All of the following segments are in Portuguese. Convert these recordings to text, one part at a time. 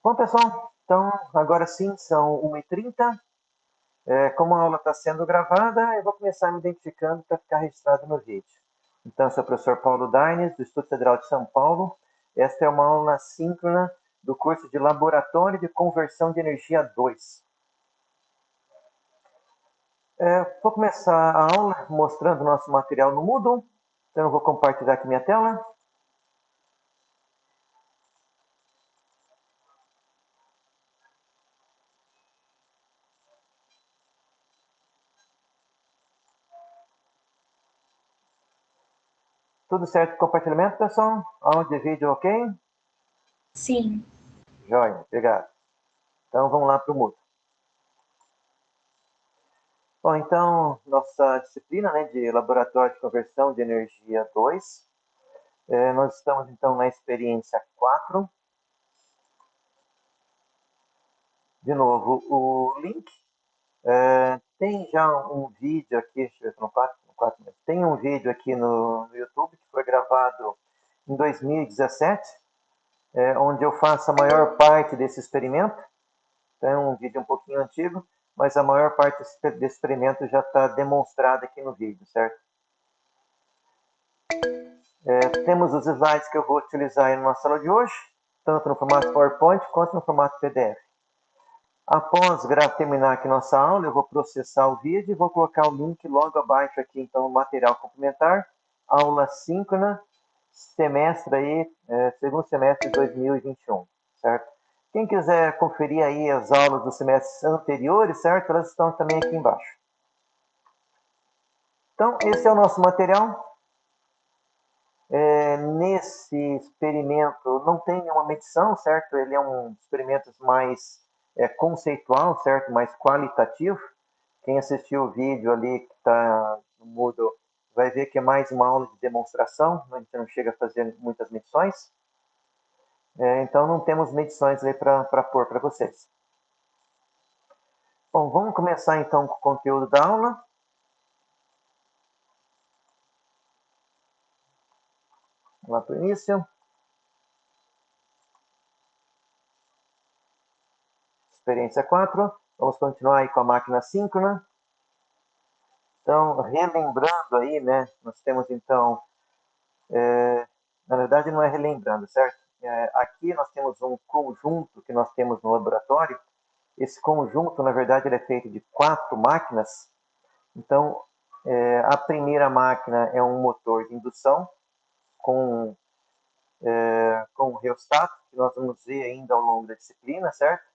Bom, pessoal, então agora sim são 1h30. Como a aula está sendo gravada, eu vou começar me identificando para ficar registrado no vídeo. Então, eu sou o professor Paulo Daines, do Instituto Federal de São Paulo. Esta é uma aula síncrona do curso de Laboratório de Conversão de Energia 2. Vou começar a aula mostrando o nosso material no Moodle. Então, eu vou compartilhar aqui minha tela. Tudo certo com o compartilhamento, pessoal? Áudio e vídeo ok? Sim. Joia, obrigado. Então, vamos lá para o Moodle. Bom, então, nossa disciplina, né, de Laboratório de Conversão de Energia 2. Nós estamos, então, na experiência 4. De novo, o link. Tem já um vídeo aqui, deixa eu ver, no 4, tem um vídeo aqui no YouTube que foi gravado em 2017, onde eu faço a maior parte desse experimento. Então, é um vídeo um pouquinho antigo, mas a maior parte desse experimento já está demonstrada aqui no vídeo, certo? Temos os slides que eu vou utilizar na nossa aula de hoje, tanto no formato PowerPoint quanto no formato PDF. Após terminar aqui nossa aula, eu vou processar o vídeo e vou colocar o link logo abaixo aqui, então, o material complementar, aula síncrona, semestre aí, segundo semestre de 2021, certo? Quem quiser conferir aí as aulas dos semestres anteriores, certo? Elas estão também aqui embaixo. Então, esse é o nosso material. Nesse experimento não tem nenhuma medição, certo? Ele é um experimento mais conceitual, certo? Mais qualitativo. Quem assistiu o vídeo ali que está no Moodle vai ver que é mais uma aula de demonstração, a gente não chega a fazer muitas medições. Então não temos medições aí para pôr para vocês. Bom, vamos começar então com o conteúdo da aula. Vamos lá para o início. Experiência 4. Vamos continuar aí com a máquina síncrona. Então, relembrando aí, né, nós temos então, na verdade não é relembrando, certo? Aqui nós temos um conjunto que nós temos no laboratório. Esse conjunto, na verdade, ele é feito de 4 máquinas. Então, a primeira máquina é um motor de indução com um reostato, que nós vamos ver ainda ao longo da disciplina, certo?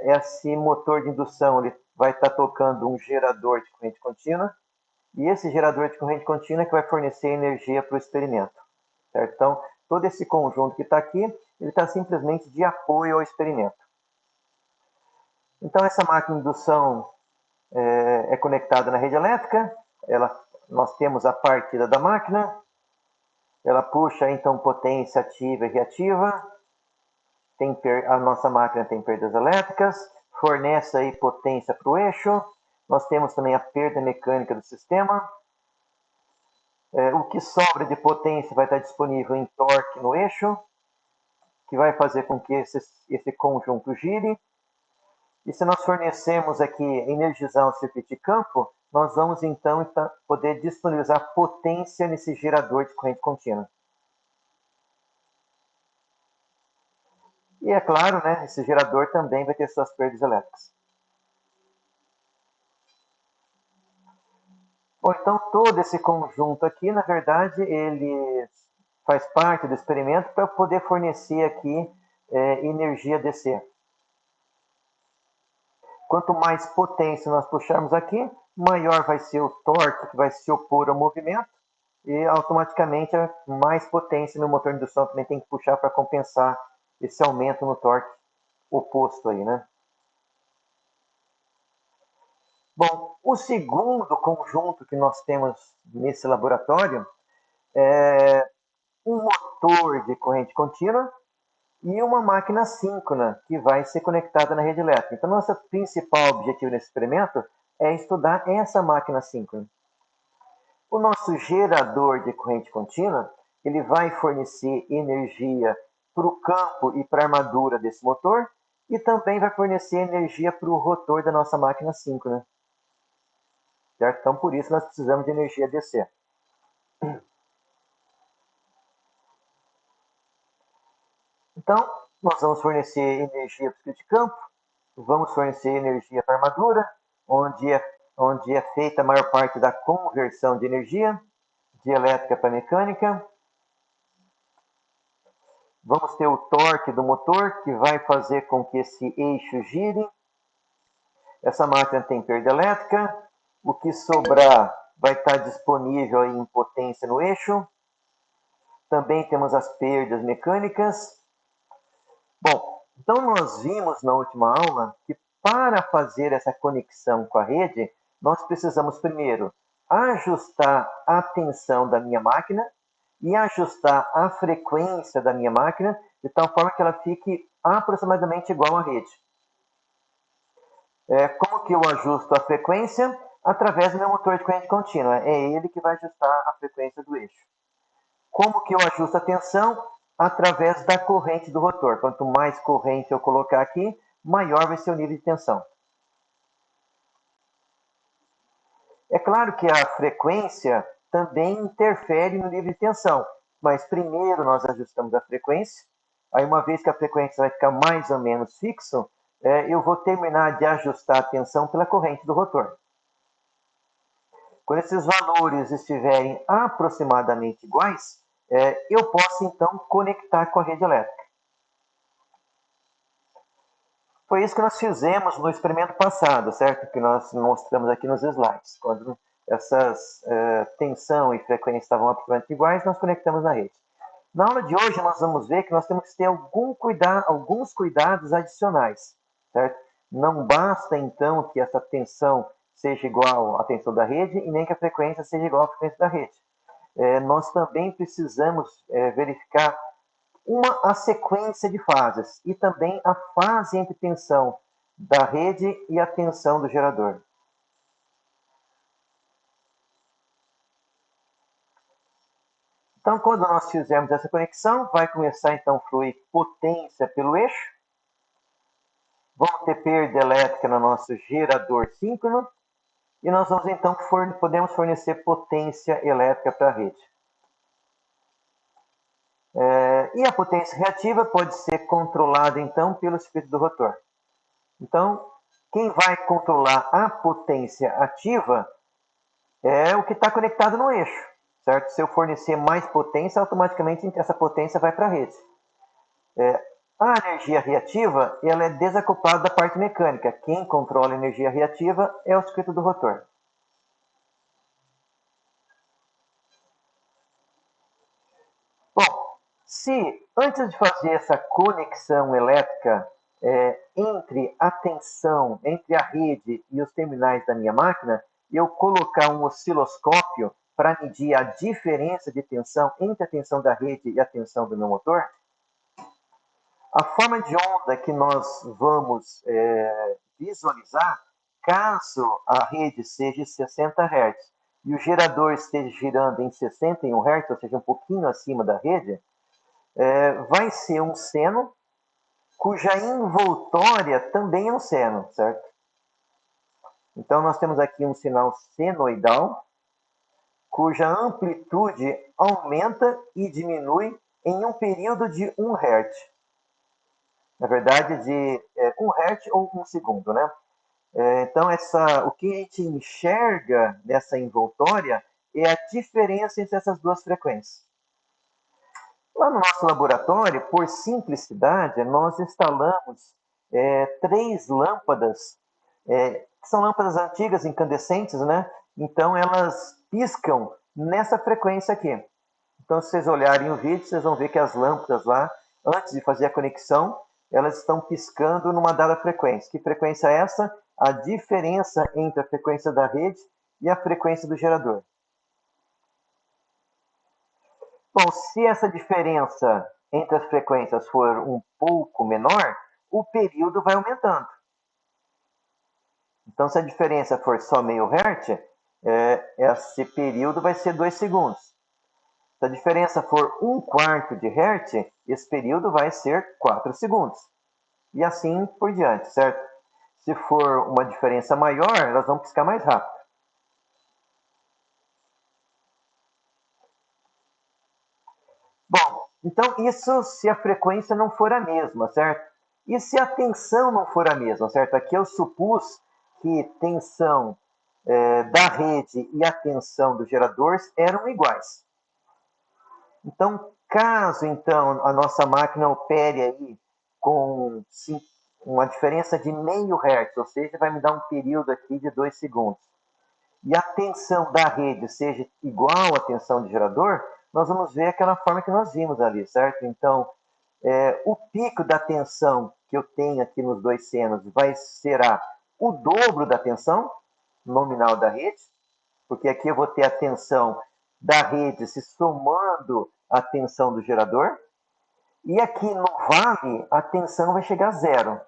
Esse motor de indução ele vai estar tocando um gerador de corrente contínua, e esse gerador de corrente contínua é que vai fornecer energia para o experimento, certo? Então, todo esse conjunto que está aqui, ele está simplesmente de apoio ao experimento. Então, essa máquina de indução é conectada na rede elétrica. Nós temos a partida da máquina. Ela puxa, então, potência ativa e reativa. A nossa máquina tem perdas elétricas. Fornece aí potência para o eixo. Nós temos também a perda mecânica do sistema. O que sobra de potência vai estar disponível em torque no eixo, que vai fazer com que esse conjunto gire. E se nós fornecemos aqui, energizar o circuito de campo, nós vamos então poder disponibilizar potência nesse gerador de corrente contínua. E é claro, né, esse gerador também vai ter suas perdas elétricas. Bom, então todo esse conjunto aqui, na verdade, ele faz parte do experimento para poder fornecer aqui energia DC. Quanto mais potência nós puxarmos aqui, maior vai ser o torque que vai se opor ao movimento, e automaticamente mais potência no motor de indução também tem que puxar para compensar esse aumento no torque oposto aí, né? Bom, o segundo conjunto que nós temos nesse laboratório é um motor de corrente contínua e uma máquina síncrona que vai ser conectada na rede elétrica. Então, nosso principal objetivo nesse experimento é estudar essa máquina síncrona. O nosso gerador de corrente contínua, ele vai fornecer energia para o campo e para a armadura desse motor, e também vai fornecer energia para o rotor da nossa máquina síncrona. Certo? Então, por isso, nós precisamos de energia DC. Então, nós vamos fornecer energia para o de campo, vamos fornecer energia para a armadura, onde é feita a maior parte da conversão de energia, de elétrica para mecânica. Vamos ter o torque do motor, que vai fazer com que esse eixo gire. Essa máquina tem perda elétrica. O que sobrar vai estar disponível em potência no eixo. Também temos as perdas mecânicas. Bom, então nós vimos na última aula que para fazer essa conexão com a rede, nós precisamos primeiro ajustar a tensão da minha máquina e ajustar a frequência da minha máquina de tal forma que ela fique aproximadamente igual à rede. Como que eu ajusto a frequência? Através do meu motor de corrente contínua. É ele que vai ajustar a frequência do eixo. Como que eu ajusto a tensão? Através da corrente do rotor. Quanto mais corrente eu colocar aqui, maior vai ser o nível de tensão. É claro que a frequência também interfere no nível de tensão, mas primeiro nós ajustamos a frequência. Aí, uma vez que a frequência vai ficar mais ou menos fixo, eu vou terminar de ajustar a tensão pela corrente do rotor. Quando esses valores estiverem aproximadamente iguais, eu posso então conectar com a rede elétrica. Foi isso que nós fizemos no experimento passado, certo? Que nós mostramos aqui nos slides. Quando essas tensão e frequência estavam aproximadamente iguais, nós conectamos na rede. Na aula de hoje, nós vamos ver que nós temos que ter alguns cuidados adicionais, certo? Não basta, então, que essa tensão seja igual à tensão da rede e nem que a frequência seja igual à frequência da rede. Nós também precisamos verificar a sequência de fases e também a fase entre tensão da rede e a tensão do gerador. Então, quando nós fizermos essa conexão, vai começar então a fluir potência pelo eixo. Vamos ter perda elétrica no nosso gerador síncrono. E nós vamos então podemos fornecer potência elétrica para a rede. E a potência reativa pode ser controlada então pelo circuito do rotor. Então, quem vai controlar a potência ativa é o que está conectado no eixo, certo? Se eu fornecer mais potência, automaticamente essa potência vai para a rede. A energia reativa ela é desacoplada da parte mecânica. Quem controla a energia reativa é o circuito do rotor. Bom, se antes de fazer essa conexão elétrica entre a tensão, entre a rede e os terminais da minha máquina, eu colocar um osciloscópio para medir a diferença de tensão entre a tensão da rede e a tensão do meu motor, a forma de onda que nós vamos visualizar, caso a rede seja 60 Hz e o gerador esteja girando em 61 Hz, ou seja, um pouquinho acima da rede, vai ser um seno cuja envoltória também é um seno, certo? Então, nós temos aqui um sinal senoidal, cuja amplitude aumenta e diminui em um período de 1 Hz. Na verdade, de 1 Hz ou 1 segundo, né? Então, o que a gente enxerga nessa envoltória é a diferença entre essas duas frequências. Lá no nosso laboratório, por simplicidade, nós instalamos 3 lâmpadas, que são lâmpadas antigas, incandescentes, né? Então, elas piscam nessa frequência aqui. Então, se vocês olharem o vídeo, vocês vão ver que as lâmpadas lá, antes de fazer a conexão, elas estão piscando numa dada frequência. Que frequência é essa? A diferença entre a frequência da rede e a frequência do gerador. Bom, se essa diferença entre as frequências for um pouco menor, o período vai aumentando. Então, se a diferença for só meio Hz, esse período vai ser 2 segundos. Se a diferença for 1/4 de Hz, esse período vai ser 4 segundos. E assim por diante, certo? Se for uma diferença maior, elas vão piscar mais rápido. Bom, então isso se a frequência não for a mesma, certo? E se a tensão não for a mesma, certo? Aqui eu supus que tensão da rede e a tensão do gerador eram iguais. Então, caso então a nossa máquina opere aí com uma diferença de meio hertz, ou seja, vai me dar um período aqui de 2 segundos, e a tensão da rede seja igual à tensão do gerador, nós vamos ver aquela forma que nós vimos ali, certo? Então, o pico da tensão que eu tenho aqui nos dois senos será o dobro da tensão nominal da rede, porque aqui eu vou ter a tensão da rede se somando à tensão do gerador, e aqui no vale a tensão vai chegar a zero.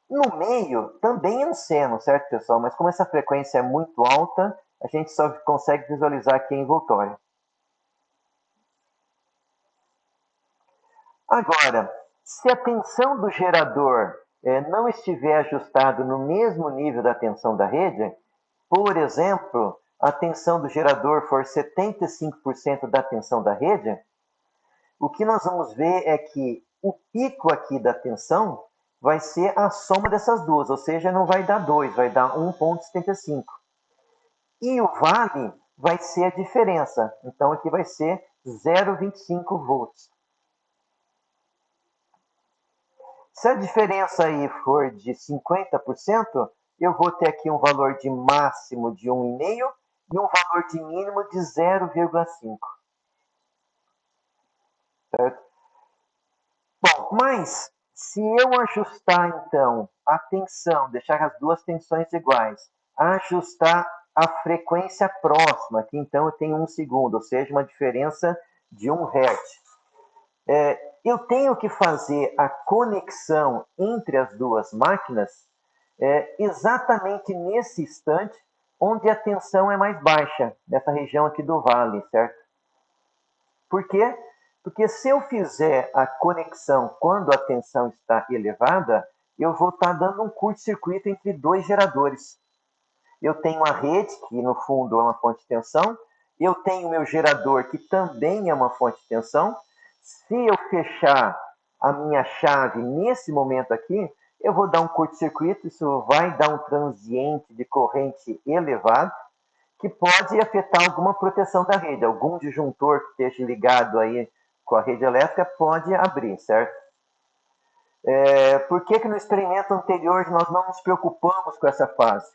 No meio também é um seno, certo, pessoal? Mas como essa frequência é muito alta, a gente só consegue visualizar aqui a envoltória. Agora, se a tensão do gerador não estiver ajustado no mesmo nível da tensão da rede, por exemplo, a tensão do gerador for 75% da tensão da rede, o que nós vamos ver é que o pico aqui da tensão vai ser a soma dessas duas, ou seja, não vai dar 2, vai dar 1,75. E o vale vai ser a diferença, então aqui vai ser 0,25 volts. Se a diferença aí for de 50%, eu vou ter aqui um valor de máximo de 1,5 e um valor de mínimo de 0,5. Certo? Bom, mas se eu ajustar então a tensão, deixar as duas tensões iguais, ajustar a frequência próxima, que então eu tenho 1 segundo, ou seja, uma diferença de 1 Hz. Eu tenho que fazer a conexão entre as duas máquinas exatamente nesse instante onde a tensão é mais baixa, nessa região aqui do vale, certo? Por quê? Porque se eu fizer a conexão quando a tensão está elevada, eu vou estar dando um curto-circuito entre dois geradores. Eu tenho a rede, que no fundo é uma fonte de tensão, eu tenho o meu gerador, que também é uma fonte de tensão. Se eu fechar a minha chave nesse momento aqui, eu vou dar um curto-circuito, isso vai dar um transiente de corrente elevado, que pode afetar alguma proteção da rede. Algum disjuntor que esteja ligado aí com a rede elétrica pode abrir, certo? Por que no experimento anterior nós não nos preocupamos com essa fase?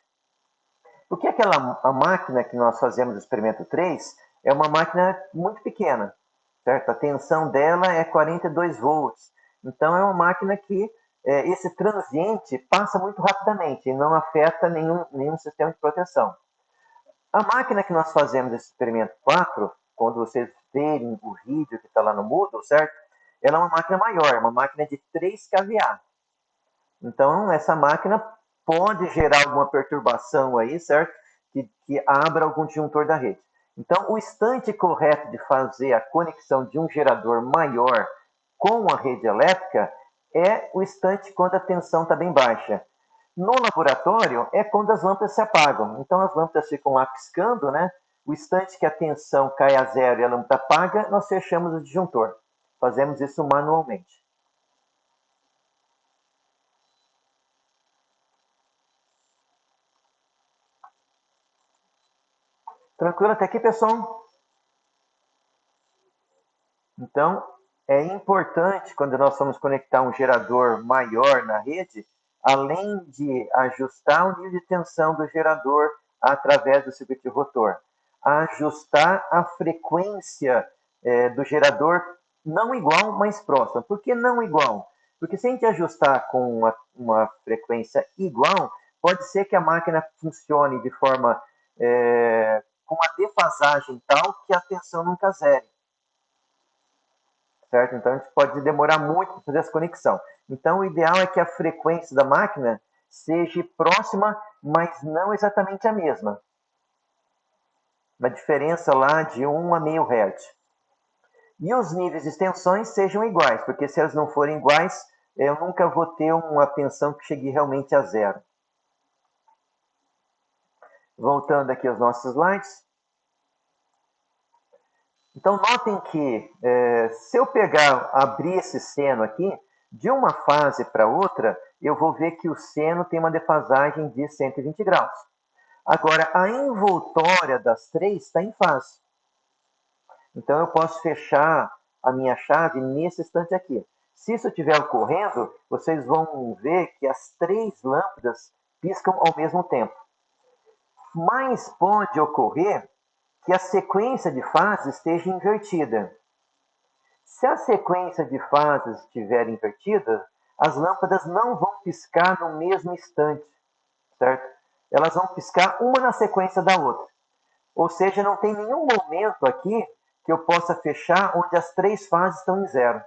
Porque a máquina que nós fazemos no experimento 3 é uma máquina muito pequena, certo? A tensão dela é 42 volts. Então, é uma máquina que esse transiente passa muito rapidamente e não afeta nenhum sistema de proteção. A máquina que nós fazemos esse experimento 4, quando vocês verem o vídeo que está lá no Moodle, certo? Ela é uma máquina maior, uma máquina de 3 kVA. Então, essa máquina pode gerar alguma perturbação aí, certo? Que abra algum disjuntor da rede. Então, o instante correto de fazer a conexão de um gerador maior com a rede elétrica é o instante quando a tensão está bem baixa. No laboratório é quando as lâmpadas se apagam. Então, as lâmpadas ficam lá piscando, né? O instante que a tensão cai a zero e a lâmpada apaga, nós fechamos o disjuntor. Fazemos isso manualmente. Tranquilo até aqui, pessoal? Então, é importante, quando nós vamos conectar um gerador maior na rede, além de ajustar o nível de tensão do gerador através do circuito de rotor, ajustar a frequência do gerador não igual, mas próxima. Por que não igual? Porque se a gente ajustar com uma frequência igual, pode ser que a máquina funcione de forma com uma defasagem tal que a tensão nunca zere. Certo? Então, a gente pode demorar muito para fazer essa conexão. Então, o ideal é que a frequência da máquina seja próxima, mas não exatamente a mesma. Uma diferença lá de 1 a meio Hz. E os níveis de tensões sejam iguais, porque se elas não forem iguais, eu nunca vou ter uma tensão que chegue realmente a zero. Voltando aqui aos nossos slides. Então, notem que se eu abrir esse seno aqui, de uma fase para outra, eu vou ver que o seno tem uma defasagem de 120 graus. Agora, a envoltória das três está em fase. Então, eu posso fechar a minha chave nesse instante aqui. Se isso estiver ocorrendo, vocês vão ver que as três lâmpadas piscam ao mesmo tempo. Mas pode ocorrer que a sequência de fases esteja invertida. Se a sequência de fases estiver invertida, as lâmpadas não vão piscar no mesmo instante, certo? Elas vão piscar uma na sequência da outra. Ou seja, não tem nenhum momento aqui que eu possa fechar onde as três fases estão em zero.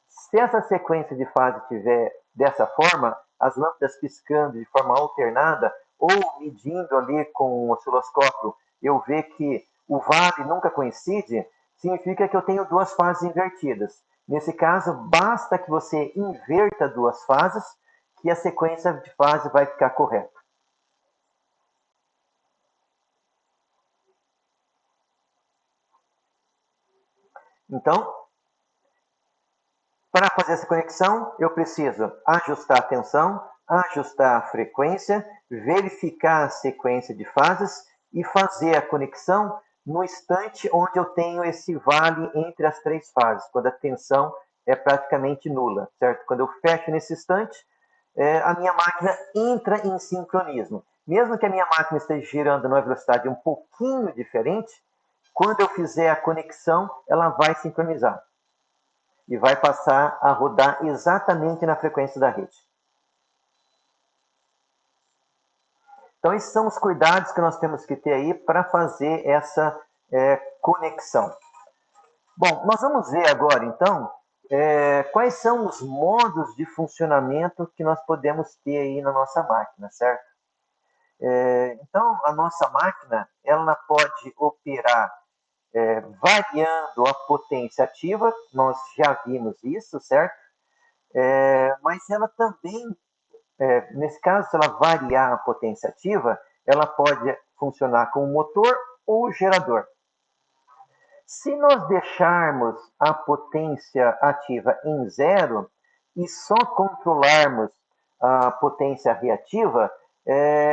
Se essa sequência de fase estiver dessa forma, as lâmpadas piscando de forma alternada, ou medindo ali com o osciloscópio, eu ver que o vale nunca coincide, significa que eu tenho duas fases invertidas. Nesse caso, basta que você inverta duas fases, que a sequência de fase vai ficar correta. Então, para fazer essa conexão, eu preciso ajustar a tensão, ajustar a frequência, verificar a sequência de fases e fazer a conexão no instante onde eu tenho esse vale entre as três fases, quando a tensão é praticamente nula, certo? Quando eu fecho nesse instante, a minha máquina entra em sincronismo. Mesmo que a minha máquina esteja girando numa velocidade um pouquinho diferente, quando eu fizer a conexão, ela vai sincronizar e vai passar a rodar exatamente na frequência da rede. Então, esses são os cuidados que nós temos que ter aí para fazer essa conexão. Bom, nós vamos ver agora, então, quais são os modos de funcionamento que nós podemos ter aí na nossa máquina, certo? Então, a nossa máquina, ela pode operar variando a potência ativa, nós já vimos isso, certo? Mas ela também, nesse caso, se ela variar a potência ativa, ela pode funcionar como motor ou gerador. Se nós deixarmos a potência ativa em zero e só controlarmos a potência reativa,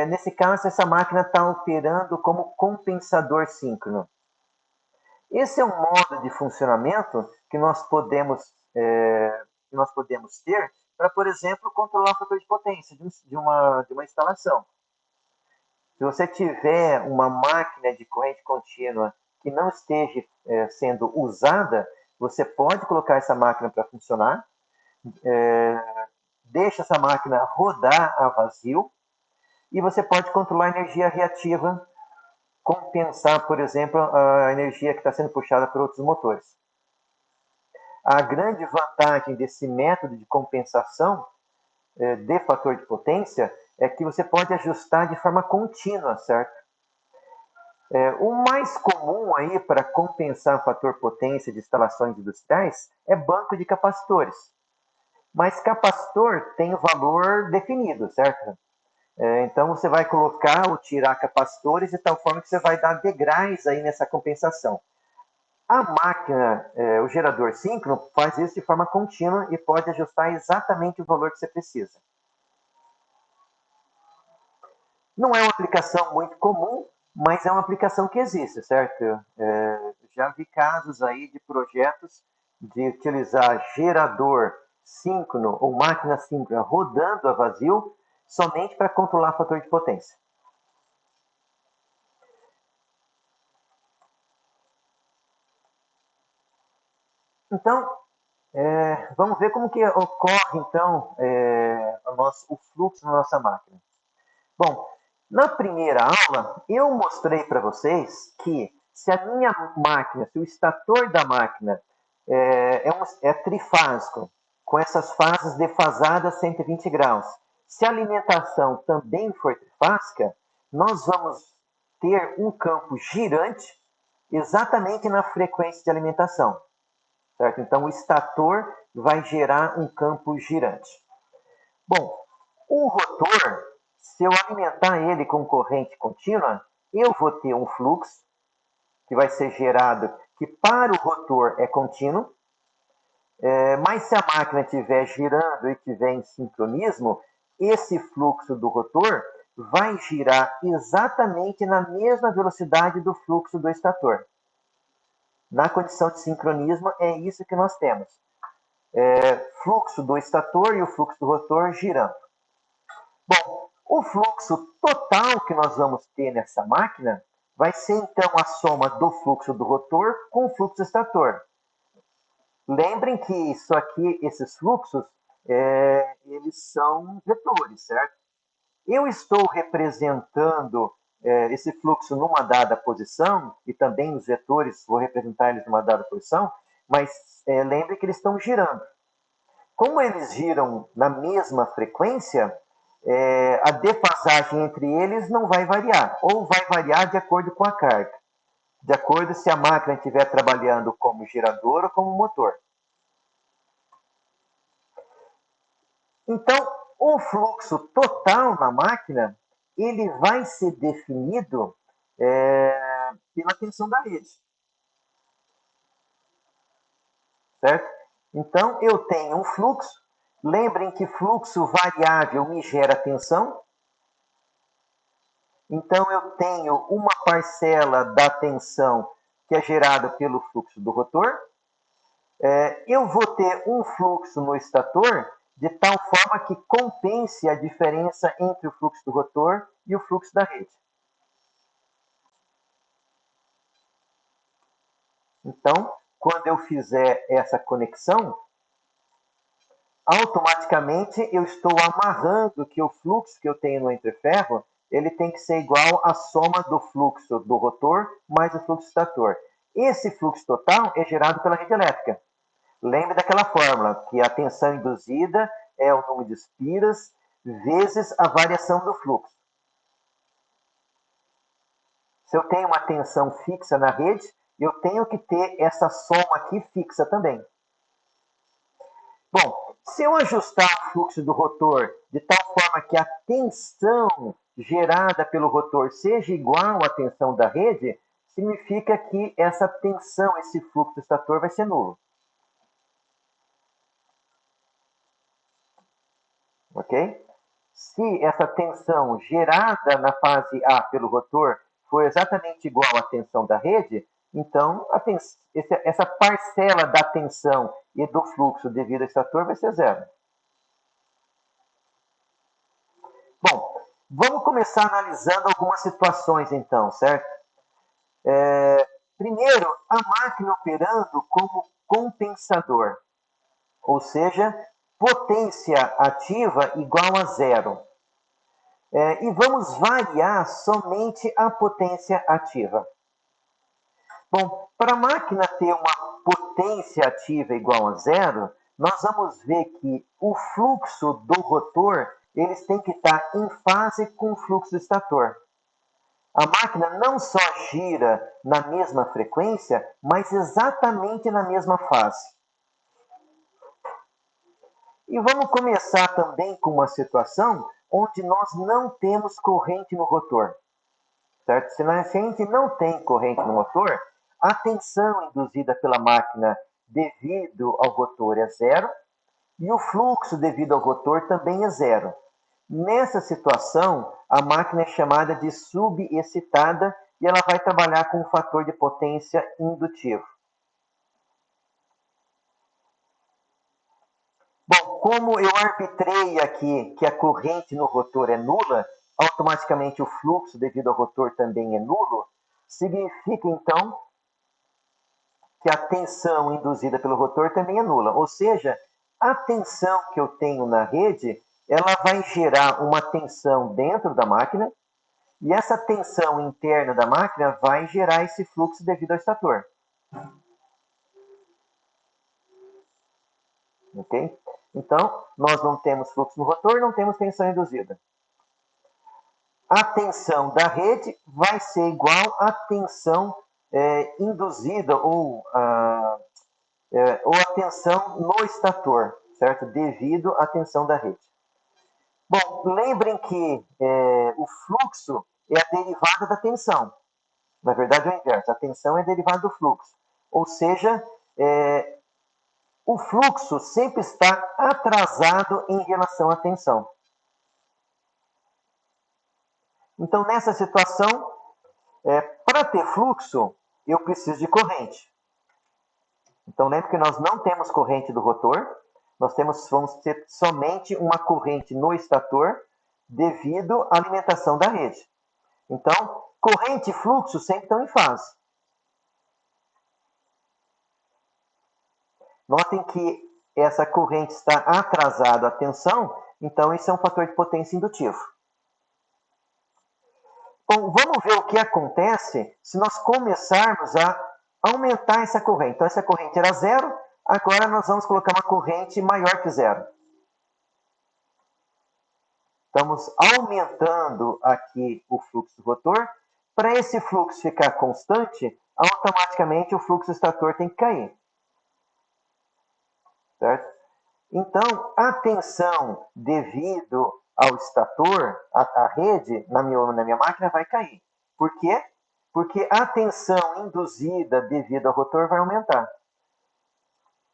nesse caso, essa máquina está operando como compensador síncrono. Esse é um modo de funcionamento que nós podemos ter para, por exemplo, controlar o fator de potência de uma instalação. Se você tiver uma máquina de corrente contínua que não esteja sendo usada, você pode colocar essa máquina para funcionar, deixa essa máquina rodar a vazio e você pode controlar a energia reativa, compensar, por exemplo, a energia que está sendo puxada por outros motores. A grande vantagem desse método de compensação de fator de potência é que você pode ajustar de forma contínua, certo? O mais comum aí para compensar fator potência de instalações industriais é banco de capacitores. Mas capacitor tem o valor definido, certo? Então você vai colocar ou tirar capacitores de tal forma que você vai dar degraus aí nessa compensação. A máquina, o gerador síncrono, faz isso de forma contínua e pode ajustar exatamente o valor que você precisa. Não é uma aplicação muito comum, mas é uma aplicação que existe, certo? Já vi casos aí de projetos de utilizar gerador síncrono ou máquina síncrona rodando a vazio somente para controlar fator de potência. Então, vamos ver como que ocorre, então, o fluxo na nossa máquina. Bom, na primeira aula, eu mostrei para vocês que se a minha máquina, se o estator da máquina é trifásico, com essas fases defasadas 120 graus, se a alimentação também for trifásica, nós vamos ter um campo girante exatamente na frequência de alimentação. certo? Então, o estator vai gerar um campo girante. Bom, o rotor, se eu alimentar ele com corrente contínua, eu vou ter um fluxo que vai ser gerado, que para o rotor é contínuo, mas se a máquina estiver girando e estiver em sincronismo, esse fluxo do rotor vai girar exatamente na mesma velocidade do fluxo do estator. Na condição de sincronismo, é isso que nós temos. Fluxo do estator e o fluxo do rotor girando. Bom, o fluxo total que nós vamos ter nessa máquina vai ser, então, a soma do fluxo do rotor com o fluxo do estator. Lembrem que isso aqui, esses fluxos, eles são vetores, certo? Eu estou representando esse fluxo numa dada posição, e também os vetores, vou representar eles numa dada posição, mas lembre que eles estão girando. Como eles giram na mesma frequência, a defasagem entre eles não vai variar, ou vai variar de acordo com a carga, de acordo se a máquina estiver trabalhando como gerador ou como motor. Então, o fluxo total na máquina, ele vai ser definido pela tensão da rede. Certo? Então, eu tenho um fluxo. Lembrem que fluxo variável me gera tensão. Então, eu tenho uma parcela da tensão que é gerada pelo fluxo do rotor. Eu vou ter um fluxo no estator de tal forma que compense a diferença entre o fluxo do rotor e o fluxo da rede. Então, quando eu fizer essa conexão, automaticamente eu estou amarrando que o fluxo que eu tenho no entreferro, ele tem que ser igual à soma do fluxo do rotor mais o fluxo estator. Esse fluxo total é gerado pela rede elétrica. Lembre daquela fórmula, que a tensão induzida é o número de espiras vezes a variação do fluxo. Se eu tenho uma tensão fixa na rede, eu tenho que ter essa soma aqui fixa também. Bom, se eu ajustar o fluxo do rotor de tal forma que a tensão gerada pelo rotor seja igual à tensão da rede, significa que essa tensão, esse fluxo do estator vai ser nulo. Ok? Se essa tensão gerada na fase A pelo rotor for exatamente igual à tensão da rede, então essa parcela da tensão e do fluxo devido ao estator vai ser zero. Bom, vamos começar analisando algumas situações então, certo? Primeiro, a máquina operando como compensador, ou seja, potência ativa igual a zero. E vamos variar somente a potência ativa. Bom, para a máquina ter uma potência ativa igual a zero, nós vamos ver que o fluxo do rotor eles têm que estar em fase com o fluxo do estator. A máquina não só gira na mesma frequência, mas exatamente na mesma fase. E vamos começar também com uma situação onde nós não temos corrente no rotor. Certo? Se a gente não tem corrente no motor, a tensão induzida pela máquina devido ao rotor é zero e o fluxo devido ao rotor também é zero. Nessa situação, a máquina é chamada de subexcitada e ela vai trabalhar com um fator de potência indutivo. Bom, como eu arbitrei aqui que a corrente no rotor é nula, automaticamente o fluxo devido ao rotor também é nulo, significa então que a tensão induzida pelo rotor também é nula. Ou seja, a tensão que eu tenho na rede, ela vai gerar uma tensão dentro da máquina, e essa tensão interna da máquina vai gerar esse fluxo devido ao estator. Ok? Então, nós não temos fluxo no rotor, não temos tensão induzida. A tensão da rede vai ser igual à tensão induzida ou ou a tensão no estator, certo? Devido à tensão da rede. Bom, lembrem que o fluxo é a derivada da tensão. Na verdade, é o inverso. A tensão é derivada do fluxo. Ou seja, o fluxo sempre está atrasado em relação à tensão. Então, nessa situação, para ter fluxo, eu preciso de corrente. Então, lembre que nós não temos corrente do rotor, vamos ter somente uma corrente no estator devido à alimentação da rede. Então, corrente e fluxo sempre estão em fase. Notem que essa corrente está atrasada à tensão, então isso é um fator de potência indutivo. Bom, vamos ver o que acontece se nós começarmos a aumentar essa corrente. Então, essa corrente era zero, agora nós vamos colocar uma corrente maior que zero. Estamos aumentando aqui o fluxo do rotor. Para esse fluxo ficar constante, automaticamente o fluxo do estator tem que cair. Certo? Então, a tensão devido ao estator, a rede, na minha máquina, vai cair. Por quê? Porque a tensão induzida devido ao rotor vai aumentar.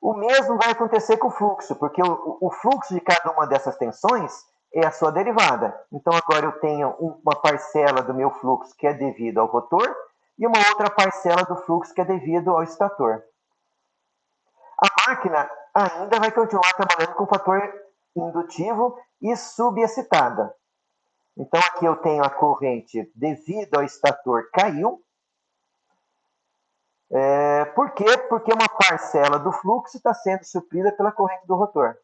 O mesmo vai acontecer com o fluxo, porque o fluxo de cada uma dessas tensões é a sua derivada. Então, agora eu tenho uma parcela do meu fluxo que é devido ao rotor e uma outra parcela do fluxo que é devido ao estator. A máquina ainda vai continuar trabalhando com fator indutivo e subexcitada. Então, aqui eu tenho a corrente devido ao estator caiu. Por quê? Porque uma parcela do fluxo está sendo suprida pela corrente do rotor.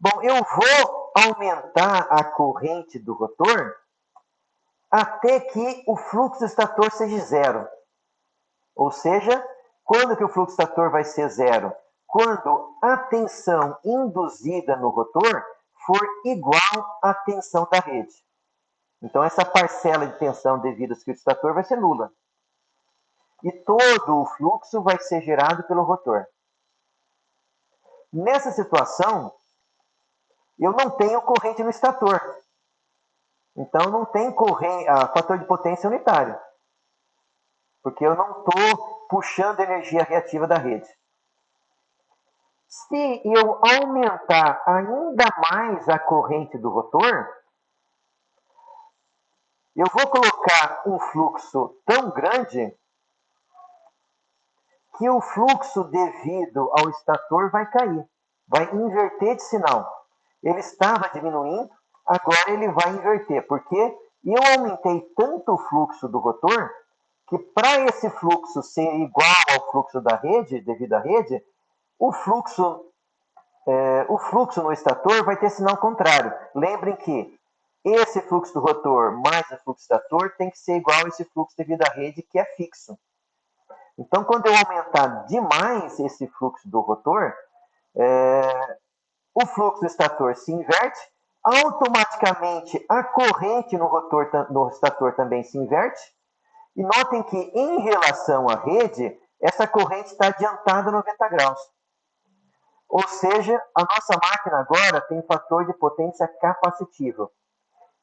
Bom, eu vou aumentar a corrente do rotor até que o fluxo do estator seja zero. Ou seja, quando que o fluxo do estator vai ser zero? Quando a tensão induzida no rotor for igual à tensão da rede. Então, essa parcela de tensão devido ao circuito estator vai ser nula. E todo o fluxo vai ser gerado pelo rotor. Nessa situação, eu não tenho corrente no estator. Então, não tem fator de potência unitário. Porque eu não estou puxando energia reativa da rede. Se eu aumentar ainda mais a corrente do rotor, eu vou colocar um fluxo tão grande que o fluxo devido ao estator vai cair, vai inverter de sinal. Ele estava diminuindo, agora ele vai inverter, porque eu aumentei tanto o fluxo do rotor que para esse fluxo ser igual ao fluxo da rede, devido à rede, o fluxo no estator vai ter sinal contrário. Lembrem que esse fluxo do rotor mais o fluxo do estator tem que ser igual a esse fluxo devido à rede, que é fixo. Então, quando eu aumentar demais esse fluxo do rotor, o fluxo do estator se inverte, automaticamente a corrente no estator também se inverte, e notem que em relação à rede, essa corrente está adiantada 90 graus. Ou seja, a nossa máquina agora tem fator de potência capacitivo.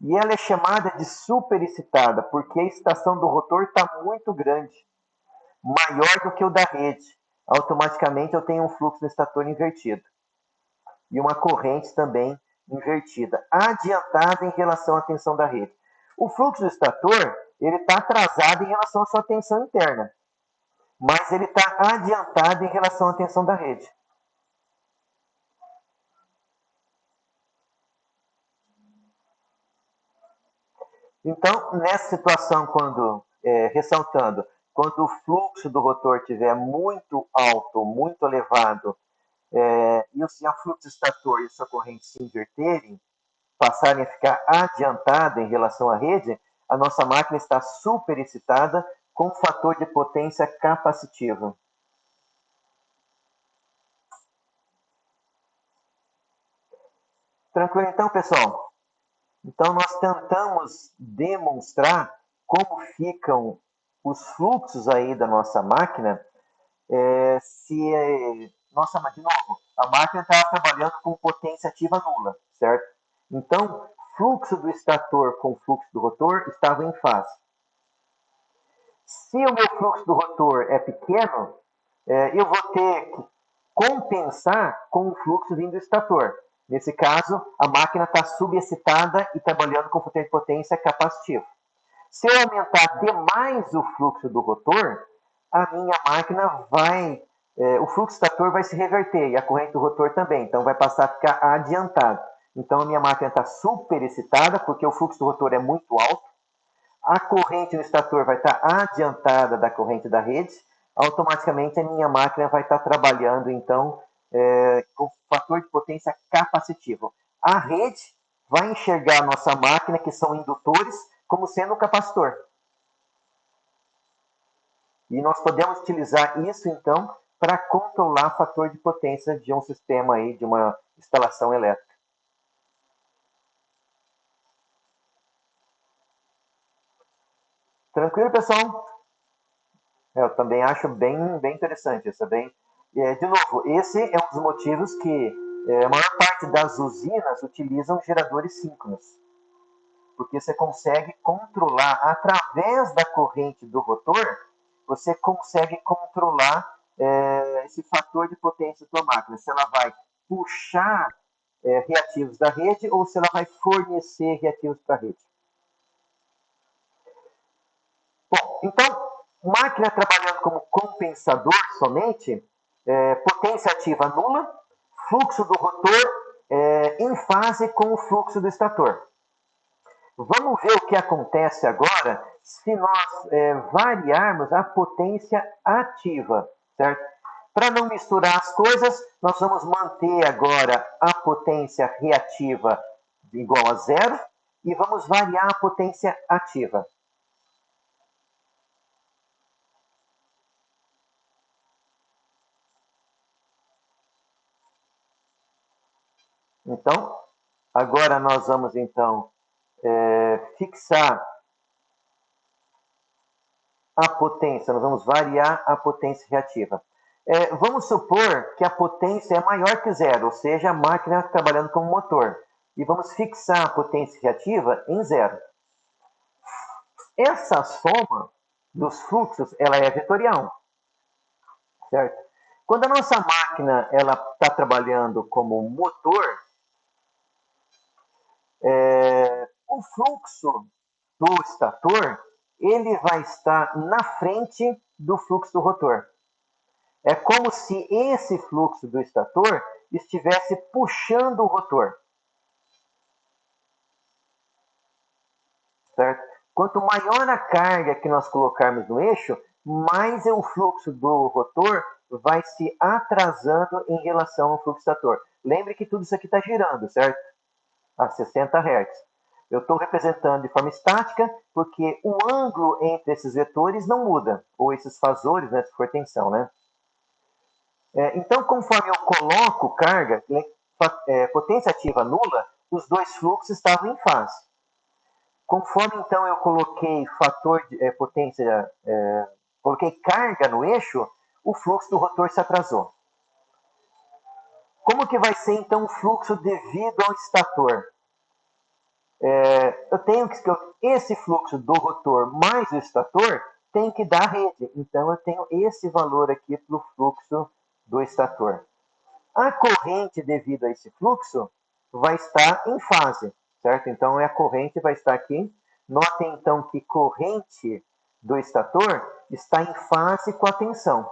E ela é chamada de superexcitada, porque a excitação do rotor está muito grande, maior do que o da rede. Automaticamente eu tenho um fluxo no estator invertido. E uma corrente também invertida, adiantada em relação à tensão da rede. O fluxo do estator ele está atrasado em relação à sua tensão interna, mas ele está adiantado em relação à tensão da rede. Então, nessa situação, ressaltando, quando o fluxo do rotor estiver muito alto, muito elevado, e o fluxo do estator e a sua corrente se inverterem, passarem a ficar adiantada em relação à rede, a nossa máquina está superexcitada com fator de potência capacitivo. Tranquilo então, pessoal? Então, nós tentamos demonstrar como ficam os fluxos aí da nossa máquina Nossa, mas de novo, a máquina estava trabalhando com potência ativa nula, certo? Então, fluxo do estator com fluxo do rotor estavam em fase. Se o meu fluxo do rotor é pequeno, eu vou ter que compensar com o fluxo vindo do estator. Nesse caso, a máquina está subexcitada e trabalhando com potência capacitiva. Se eu aumentar demais o fluxo do rotor, a minha máquina o fluxo estator vai se reverter e a corrente do rotor também, então vai passar a ficar adiantado. Então a minha máquina está superexcitada porque o fluxo do rotor é muito alto, a corrente no estator vai estar adiantada da corrente da rede, automaticamente a minha máquina vai estar trabalhando, então, com fator de potência capacitivo. A rede vai enxergar a nossa máquina, que são indutores, como sendo um capacitor. E nós podemos utilizar isso, então, para controlar o fator de potência de um sistema aí, de uma instalação elétrica. Tranquilo, pessoal? Eu também acho bem interessante isso. De novo, esse é um dos motivos que a maior parte das usinas utilizam geradores síncronos, porque você consegue controlar, através da corrente do rotor, você consegue controlar esse fator de potência da sua máquina. Se ela vai puxar reativos da rede ou se ela vai fornecer reativos para a rede. Bom, então, máquina trabalhando como compensador somente, potência ativa nula, fluxo do rotor em fase com o fluxo do estator. Vamos ver o que acontece agora se nós variarmos a potência ativa, certo? Para não misturar as coisas, nós vamos manter agora a potência reativa igual a zero e vamos variar a potência ativa. Então, agora nós vamos então fixar a potência, nós vamos variar a potência reativa. Vamos supor que a potência é maior que zero, ou seja, a máquina trabalhando como motor. E vamos fixar a potência reativa em zero. Essa soma dos fluxos ela é vetorial, certo? Quando a nossa máquina está trabalhando como motor, o fluxo do estator ele vai estar na frente do fluxo do rotor. É como se esse fluxo do estator estivesse puxando o rotor. Certo? Quanto maior a carga que nós colocarmos no eixo, mais o fluxo do rotor vai se atrasando em relação ao fluxo estator. Lembre que tudo isso aqui está girando, certo? A 60 Hz. Eu estou representando de forma estática porque o ângulo entre esses vetores não muda, ou esses fasores, né, se for tensão, né? Então, conforme eu coloco carga, potência ativa nula, os dois fluxos estavam em fase. Conforme então eu coloquei fator de potência, coloquei carga no eixo, o fluxo do rotor se atrasou. Como que vai ser então o fluxo devido ao estator? Eu tenho que esse fluxo do rotor mais o estator tem que dar a rede. Então eu tenho esse valor aqui para o fluxo do estator. A corrente devido a esse fluxo vai estar em fase, certo? Então a corrente vai estar aqui. Notem então que corrente do estator está em fase com a tensão,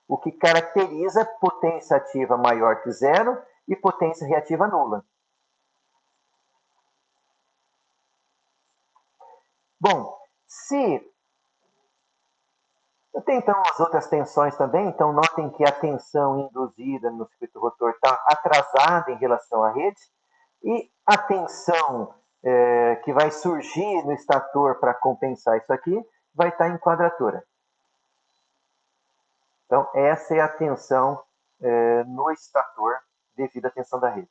o que caracteriza potência ativa maior que zero e potência reativa nula. Bom, se eu tenho então as outras tensões também, então notem que a tensão induzida no circuito rotor está atrasada em relação à rede, e a tensão que vai surgir no estator para compensar isso aqui vai estar em quadratura. Então, essa é a tensão no estator devido à tensão da rede.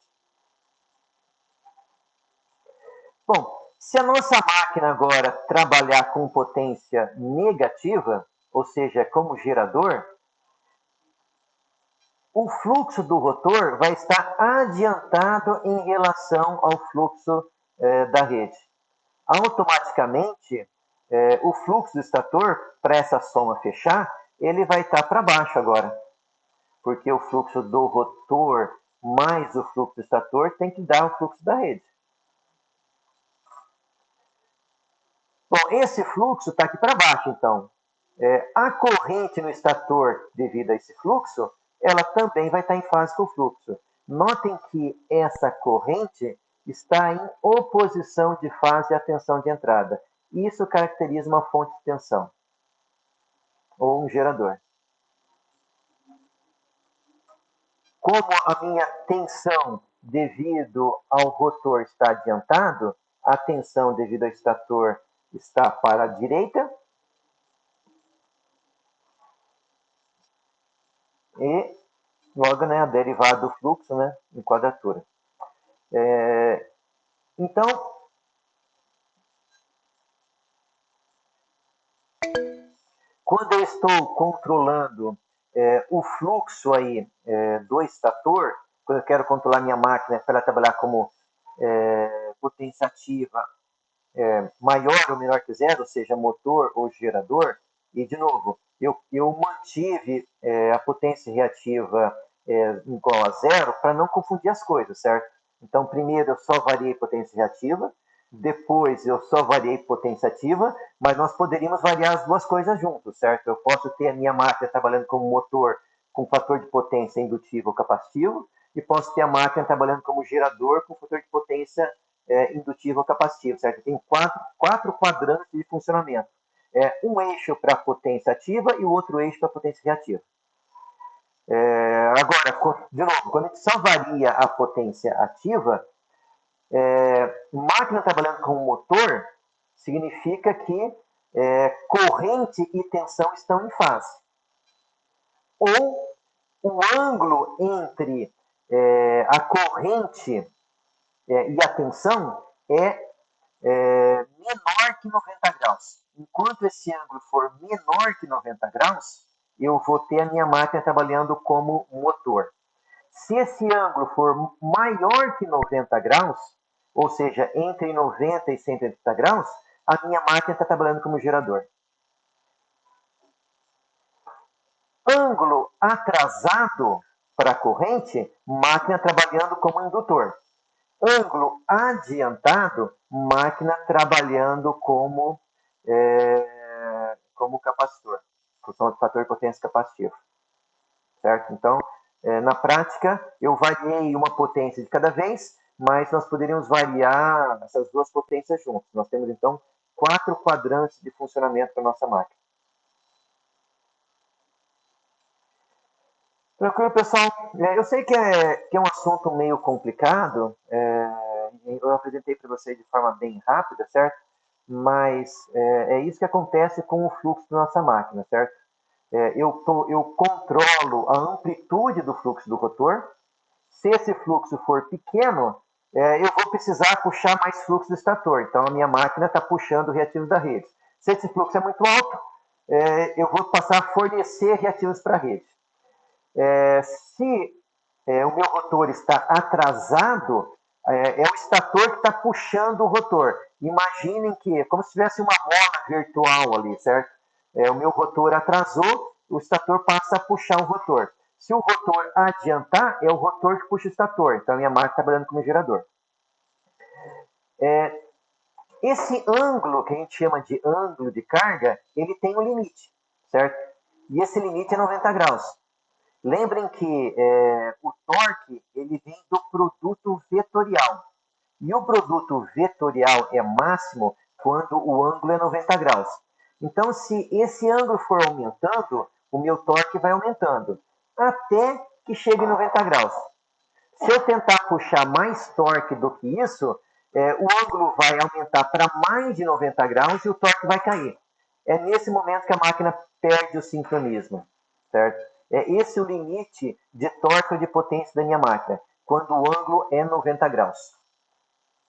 Bom, se a nossa máquina agora trabalhar com potência negativa, ou seja, como gerador, o fluxo do rotor vai estar adiantado em relação ao fluxo da rede. Automaticamente, o fluxo do estator, para essa soma fechar, ele vai estar para baixo agora. Porque o fluxo do rotor mais o fluxo do estator tem que dar o fluxo da rede. Bom, esse fluxo está aqui para baixo, então. A corrente no estator, devido a esse fluxo, ela também vai estar em fase com o fluxo. Notem que essa corrente está em oposição de fase à tensão de entrada. Isso caracteriza uma fonte de tensão, ou um gerador. Como a minha tensão devido ao rotor está adiantado, a tensão devido ao estator está para a direita, e logo, né, a derivada do fluxo, né, em quadratura. Então, quando eu estou controlando o fluxo aí do estator, quando eu quero controlar minha máquina para ela trabalhar como potência ativa maior ou menor que zero, ou seja, motor ou gerador, e de novo, eu mantive a potência reativa igual a zero para não confundir as coisas, certo? Então, primeiro eu só variei potência reativa, depois eu só variei potência ativa, mas nós poderíamos variar as duas coisas juntos, certo? Eu posso ter a minha máquina trabalhando como motor com fator de potência indutivo ou capacitivo, e posso ter a máquina trabalhando como gerador com fator de potência indutivo ou capacitivo, certo? Tem quatro quadrantes de funcionamento. Um eixo para potência ativa e o outro eixo para potência reativa. Agora, de novo, quando a gente só varia a potência ativa, máquina trabalhando com motor significa que corrente e tensão estão em fase. Ou o ângulo entre a corrente e a tensão é menor que 90 graus. Enquanto esse ângulo for menor que 90 graus, eu vou ter a minha máquina trabalhando como motor. Se esse ângulo for maior que 90 graus, ou seja, entre 90 e 180 graus, a minha máquina está trabalhando como gerador. Ângulo atrasado para a corrente, máquina trabalhando como indutor. Ângulo adiantado, máquina trabalhando como capacitor, função de fator de potência capacitivo. Certo? Então, na prática, eu variei uma potência de cada vez, mas nós poderíamos variar essas duas potências juntas. Nós temos, então, 4 quadrantes de funcionamento para a nossa máquina. Tranquilo, pessoal? Eu sei que é um assunto meio complicado, eu apresentei para vocês de forma bem rápida, certo? Mas é isso que acontece com o fluxo da nossa máquina, certo? Eu controlo a amplitude do fluxo do rotor. Se esse fluxo for pequeno, eu vou precisar puxar mais fluxo do estator. Então, a minha máquina está puxando reativos da rede. Se esse fluxo é muito alto, eu vou passar a fornecer reativos para a rede. Se o meu rotor está atrasado, é o estator que está puxando o rotor. Imaginem que é como se tivesse uma mola virtual ali, certo? O meu rotor atrasou, o estator passa a puxar o rotor. Se o rotor adiantar, é o rotor que puxa o estator. Então, a minha máquina está trabalhando como gerador. Esse ângulo, que a gente chama de ângulo de carga, ele tem um limite, certo? E esse limite é 90 graus. Lembrem que o torque ele vem do produto vetorial. E o produto vetorial é máximo quando o ângulo é 90 graus. Então, se esse ângulo for aumentando, o meu torque vai aumentando, até que chegue em 90 graus. Se eu tentar puxar mais torque do que isso, o ângulo vai aumentar para mais de 90 graus e o torque vai cair. É nesse momento que a máquina perde o sincronismo, certo? É esse o limite de torque ou de potência da minha máquina, quando o ângulo é 90 graus.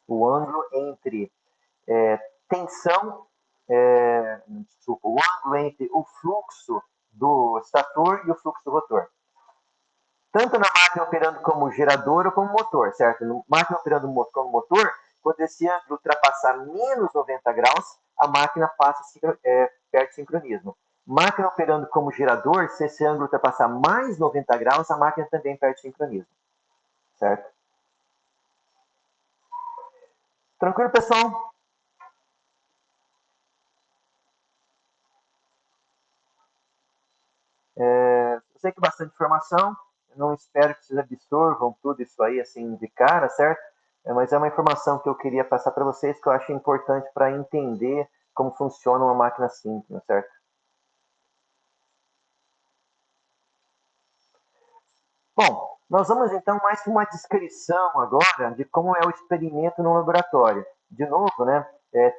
O ângulo entre tensão, o ângulo entre o fluxo do estator e o fluxo do rotor. Tanto tanto na máquina operando como gerador ou como motor, certo? Na máquina operando como motor, quando esse ângulo ultrapassar menos 90 graus, a máquina perde sincronismo. Máquina operando como gerador, se esse ângulo ultrapassar mais 90 graus, a máquina também perde sincronismo, certo? Tranquilo, pessoal? Eu sei que bastante informação, eu não espero que vocês absorvam tudo isso aí assim de cara, certo? Mas é uma informação que eu queria passar para vocês que eu acho importante para entender como funciona uma máquina síncrona, certo? Bom, nós vamos então mais para uma descrição agora de como é o experimento no laboratório. De novo, né?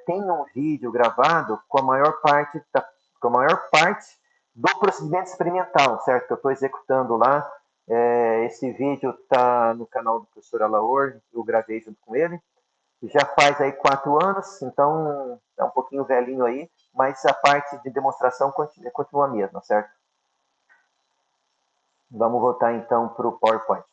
Tem um vídeo gravado com a maior parte do procedimento experimental, certo? Que eu estou executando lá. Esse vídeo está no canal do professor Alaor, eu gravei junto com ele. Já faz aí 4 anos, então é um pouquinho velhinho aí, mas a parte de demonstração continua a mesma, certo? Vamos voltar então para o PowerPoint.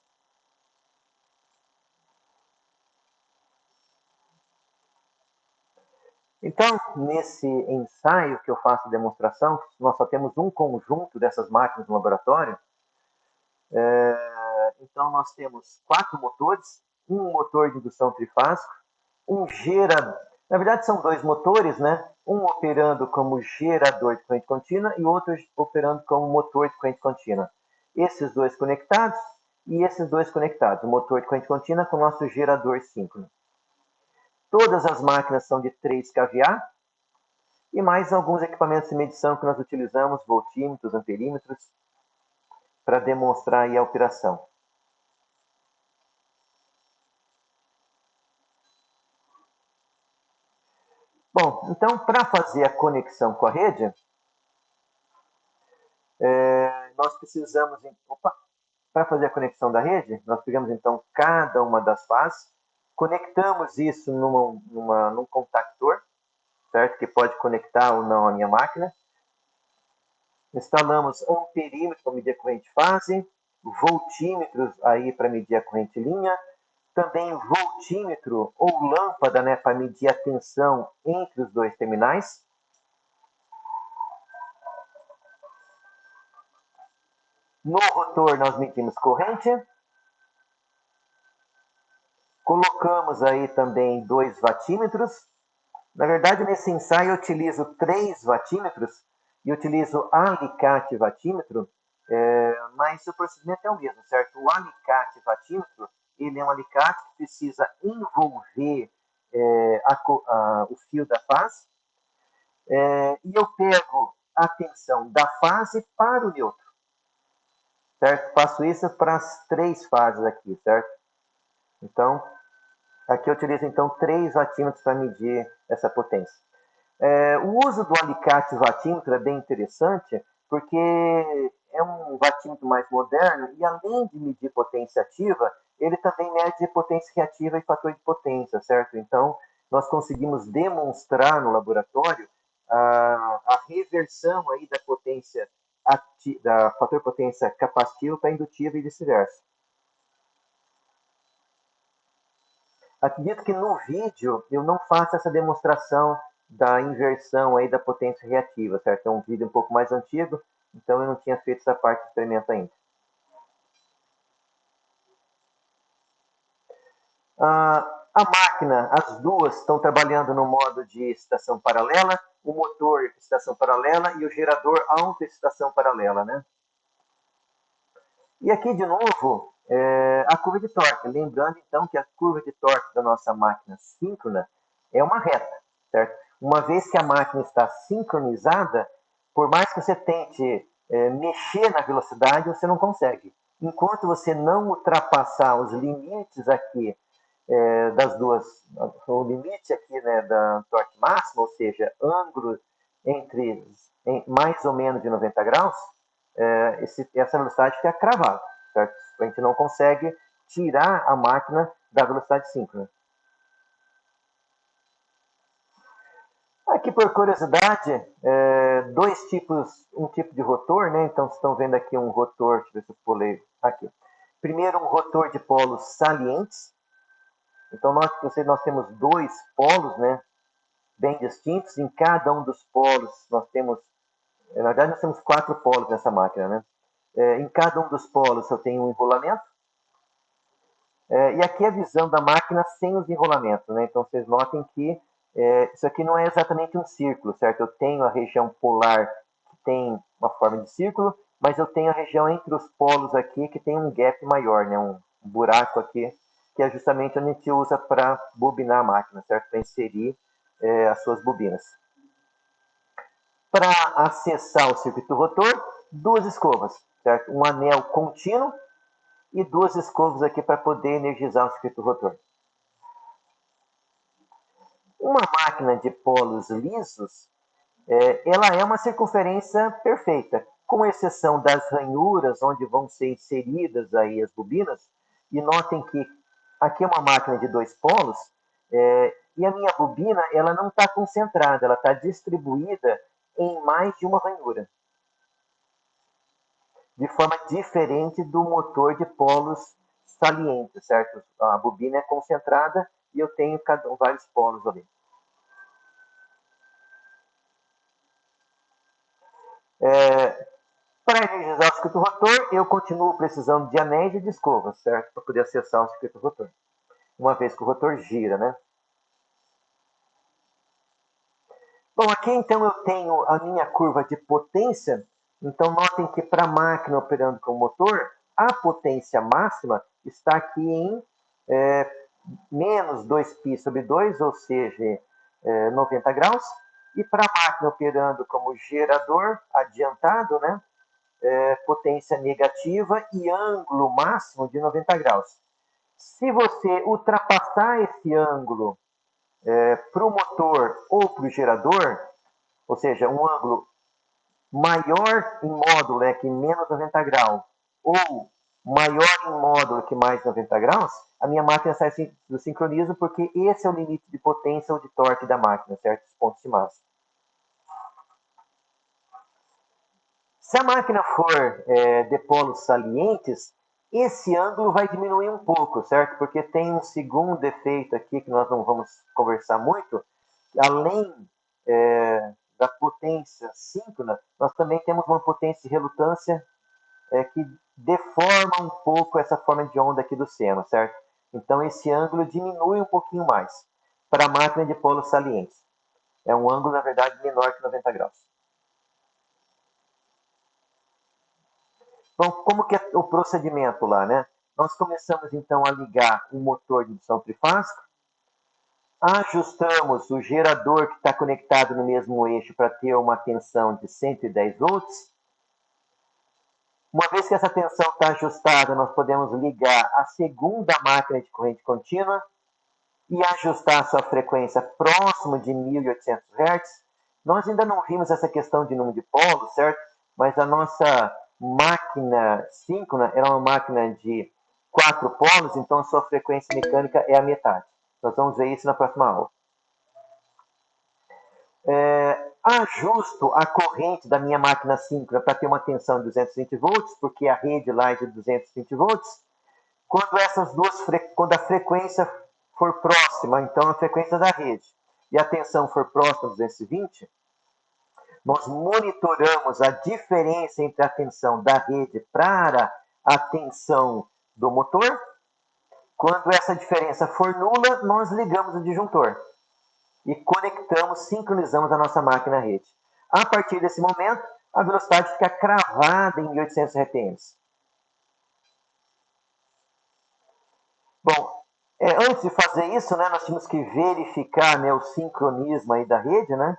Então, nesse ensaio que eu faço demonstração, nós só temos um conjunto dessas máquinas no laboratório. Então, nós temos 4 motores, um motor de indução trifásico, um gerador. Na verdade, são 2 motores, né? Um operando como gerador de corrente contínua e outro operando como motor de corrente contínua. Esses dois conectados e esses dois conectados, o motor de corrente contínua com o nosso gerador síncrono. Todas as máquinas são de 3 kVA, e mais alguns equipamentos de medição que nós utilizamos, voltímetros, amperímetros, para demonstrar aí a operação. Bom, então, para fazer a conexão com a rede, nós precisamos... Para fazer a conexão da rede, nós pegamos, então, cada uma das fases, conectamos isso num contactor, certo? Que pode conectar ou não a minha máquina. Instalamos um amperímetro para medir a corrente fase, voltímetros aí para medir a corrente linha, também voltímetro ou lâmpada, né, para medir a tensão entre os dois terminais. No rotor nós medimos corrente. Colocamos aí também 2 watímetros. Na verdade, nesse ensaio eu utilizo 3 watímetros e utilizo alicate watímetro, mas o procedimento é o mesmo, certo? O alicate watímetro, ele é um alicate que precisa envolver o fio da fase, e eu pego a tensão da fase para o neutro, certo? Faço isso para as 3 fases aqui, certo? Então, aqui eu utilizo então 3 watímetros para medir essa potência. O uso do alicate watímetro é bem interessante, porque é um watímetro mais moderno e além de medir potência ativa, ele também mede potência reativa e fator de potência, certo? Então, nós conseguimos demonstrar no laboratório a reversão aí da potência da fator potência capacitiva para indutiva e vice-versa. Acredito que no vídeo eu não faço essa demonstração da inversão aí da potência reativa, certo? É um vídeo um pouco mais antigo, então eu não tinha feito essa parte do experimento ainda. A máquina, as duas estão trabalhando no modo de estação paralela, o motor estação paralela e o gerador auto-estação paralela, né? E aqui, de novo, a curva de torque. Lembrando, então, que a curva de torque da nossa máquina síncrona é uma reta, certo? Uma vez que a máquina está sincronizada, por mais que você tente mexer na velocidade, você não consegue. Enquanto você não ultrapassar os limites aqui das duas, o limite aqui, né, da torque máxima, ou seja, ângulo em mais ou menos de 90 graus, essa velocidade fica cravada, certo? A gente não consegue tirar a máquina da velocidade síncrona. Aqui, por curiosidade, 2 tipos, um tipo de rotor, né? Então, vocês estão vendo aqui um rotor, deixa eu ver se eu pulei aqui. Primeiro, um rotor de polos salientes. Então, nós temos dois polos, né, bem distintos. Em cada um dos polos, nós temos... Na verdade, nós temos 4 polos nessa máquina, né? Em cada um dos polos eu tenho um enrolamento. E aqui é a visão da máquina sem os enrolamentos, né? Então, vocês notem que isso aqui não é exatamente um círculo, certo? Eu tenho a região polar que tem uma forma de círculo, mas eu tenho a região entre os polos aqui que tem um gap maior, né? Um buraco aqui, que é justamente onde a gente usa para bobinar a máquina, certo? Para inserir as suas bobinas. Para acessar o circuito rotor, 2 escovas, certo? Um anel contínuo e 2 escovas aqui para poder energizar o circuito rotor. Uma máquina de polos lisos, ela é uma circunferência perfeita, com exceção das ranhuras onde vão ser inseridas aí as bobinas. E notem que aqui é uma máquina de 2 polos, e a minha bobina ela não está concentrada, ela está distribuída em mais de uma ranhura, de forma diferente do motor de polos salientes, certo? A bobina é concentrada e eu tenho vários polos ali. Para energizar o circuito rotor, eu continuo precisando de anéis e de escovas, certo? Para poder acessar o circuito rotor. Uma vez que o rotor gira, né? Bom, aqui então eu tenho a minha curva de potência. Então notem que para a máquina operando com o motor, a potência máxima está aqui em menos 2π sobre 2, ou seja, 90 graus. E para a máquina operando como gerador adiantado, né? Potência negativa e ângulo máximo de 90 graus. Se você ultrapassar esse ângulo para o motor ou para o gerador, ou seja, um ângulo maior em módulo que menos 90 graus, ou maior em módulo que mais 90 graus, a minha máquina sai do sincronismo, porque esse é o limite de potência ou de torque da máquina, certo? Os pontos de massa. Se a máquina for de polos salientes, esse ângulo vai diminuir um pouco, certo? Porque tem um segundo efeito aqui que nós não vamos conversar muito. Além da potência síncrona, nós também temos uma potência de relutância que deforma um pouco essa forma de onda aqui do seno, certo? Então esse ângulo diminui um pouquinho mais para a máquina de polos salientes. É um ângulo, na verdade, menor que 90 graus. Bom, como que é o procedimento lá, né? Nós começamos então a ligar o motor de indução trifásica, ajustamos o gerador que está conectado no mesmo eixo para ter uma tensão de 110 volts. Uma vez que essa tensão está ajustada, nós podemos ligar a segunda máquina de corrente contínua e ajustar a sua frequência próximo de 1.800 Hz. Nós ainda não vimos essa questão de número de polos, certo? Mas a nossa máquina síncrona era uma máquina de 4 polos, então a sua frequência mecânica é a metade. Nós vamos ver isso na próxima aula. Ajusto a corrente da minha máquina síncrona para ter uma tensão de 220 volts, porque a rede lá é de 220 volts. Quando a frequência for próxima, então a frequência da rede, e a tensão for próxima de 220, nós monitoramos a diferença entre a tensão da rede para a tensão do motor. Quando essa diferença for nula, nós ligamos o disjuntor e conectamos, sincronizamos a nossa máquina à rede. A partir desse momento, a velocidade fica cravada em 1.800 RPM. Bom, antes de fazer isso, né, nós tínhamos que verificar, né, o sincronismo aí da rede, né?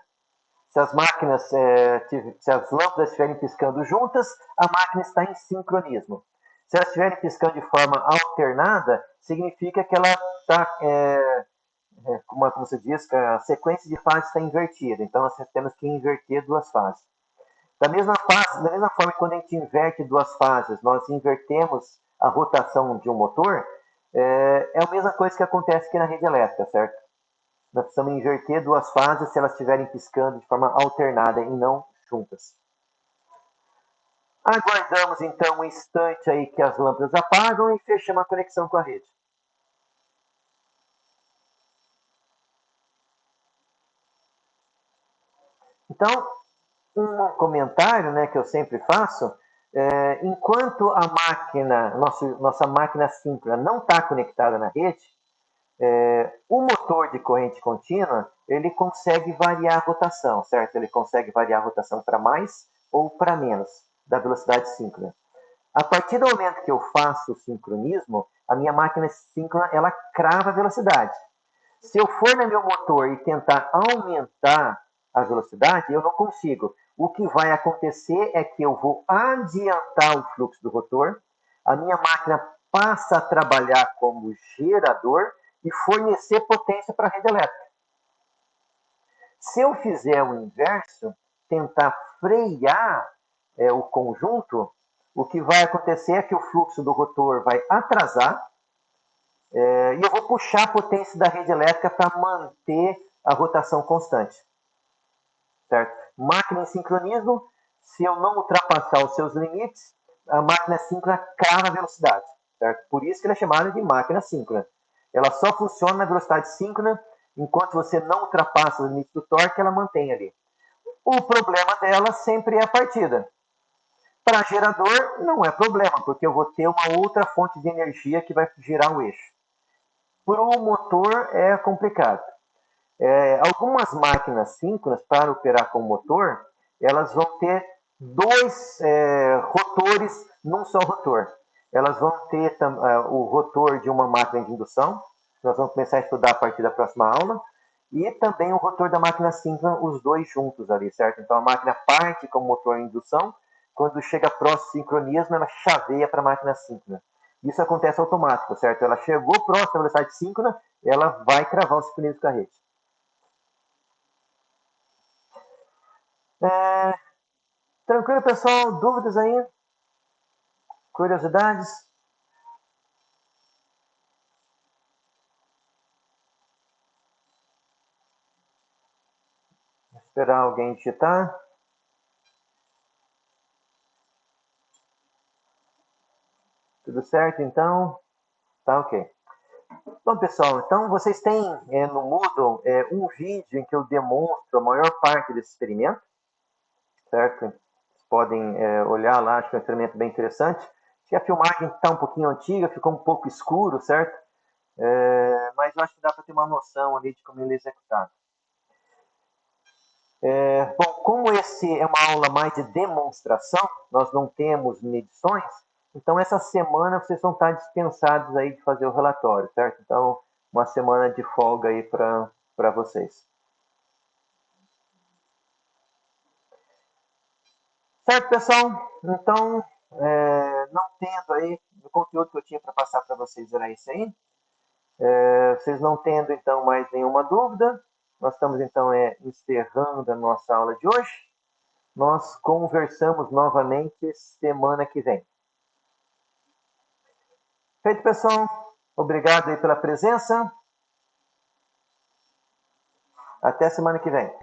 Se as máquinas, se as lâmpadas estiverem piscando juntas, a máquina está em sincronismo. Se elas estiverem piscando de forma alternada, significa que ela está, como se diz, que a sequência de fases está invertida. Então, nós temos que inverter 2 fases. Da mesma forma que quando a gente inverte 2 fases, nós invertemos a rotação de um motor, é a mesma coisa que acontece aqui na rede elétrica, certo? Nós precisamos inverter 2 fases se elas estiverem piscando de forma alternada e não juntas. Aguardamos então um instante aí que as lâmpadas apagam e fechamos a conexão com a rede. Então, um comentário, né, que eu sempre faço, enquanto a máquina, nossa máquina síncrona não está conectada na rede, o motor de corrente contínua, ele consegue variar a rotação, certo? Ele consegue variar a rotação para mais ou para menos da velocidade síncrona. A partir do momento que eu faço o sincronismo, a minha máquina síncrona, ela crava a velocidade. Se eu for no meu motor e tentar aumentar a velocidade, eu não consigo. O que vai acontecer é que eu vou adiantar o fluxo do rotor, a minha máquina passa a trabalhar como gerador e fornecer potência para a rede elétrica. Se eu fizer o inverso, tentar frear o conjunto, o que vai acontecer é que o fluxo do rotor vai atrasar e eu vou puxar a potência da rede elétrica para manter a rotação constante. Certo? Máquina em sincronismo, se eu não ultrapassar os seus limites, a máquina síncrona crava a velocidade. Certo? Por isso que ela é chamada de máquina síncrona. Ela só funciona na velocidade síncrona, enquanto você não ultrapassa os limites do torque, ela mantém ali. O problema dela sempre é a partida. Para gerador, não é problema, porque eu vou ter uma outra fonte de energia que vai girar o eixo. Para o motor é complicado. Algumas máquinas síncronas, para operar com motor, elas vão ter dois rotores num só rotor. Elas vão ter o rotor de uma máquina de indução, nós vamos começar a estudar a partir da próxima aula, e também o rotor da máquina síncrona, os dois juntos ali, certo? Então a máquina parte como motor de indução, quando chega próximo ao sincronismo, ela chaveia para a máquina síncrona. Isso acontece automático, certo? Ela chegou próximo à velocidade síncrona, ela vai cravar o sincronismo com a rede. Tranquilo, pessoal? Dúvidas aí? Curiosidades? Vou esperar alguém digitar. Tudo certo, então? Tá ok. Bom, pessoal, então vocês têm no Moodle um vídeo em que eu demonstro a maior parte desse experimento, certo? Vocês podem olhar lá, acho que é um experimento bem interessante. Acho que a filmagem está um pouquinho antiga, ficou um pouco escuro, certo? Mas eu acho que dá para ter uma noção ali de como ele é executado. Bom, como esse é uma aula mais de demonstração, nós não temos medições, então essa semana vocês vão estar dispensados aí de fazer o relatório, certo? Então, uma semana de folga aí para vocês. Certo, pessoal? Então, não tendo aí, o conteúdo que eu tinha para passar para vocês era esse aí. Vocês não tendo, então, mais nenhuma dúvida, nós estamos, então, encerrando a nossa aula de hoje. Nós conversamos novamente semana que vem. Feito, pessoal. Obrigado aí pela presença. Até semana que vem.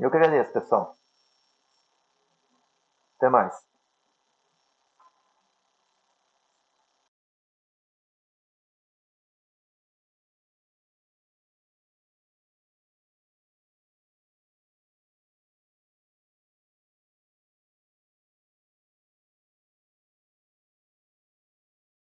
Eu que agradeço, pessoal. Até mais.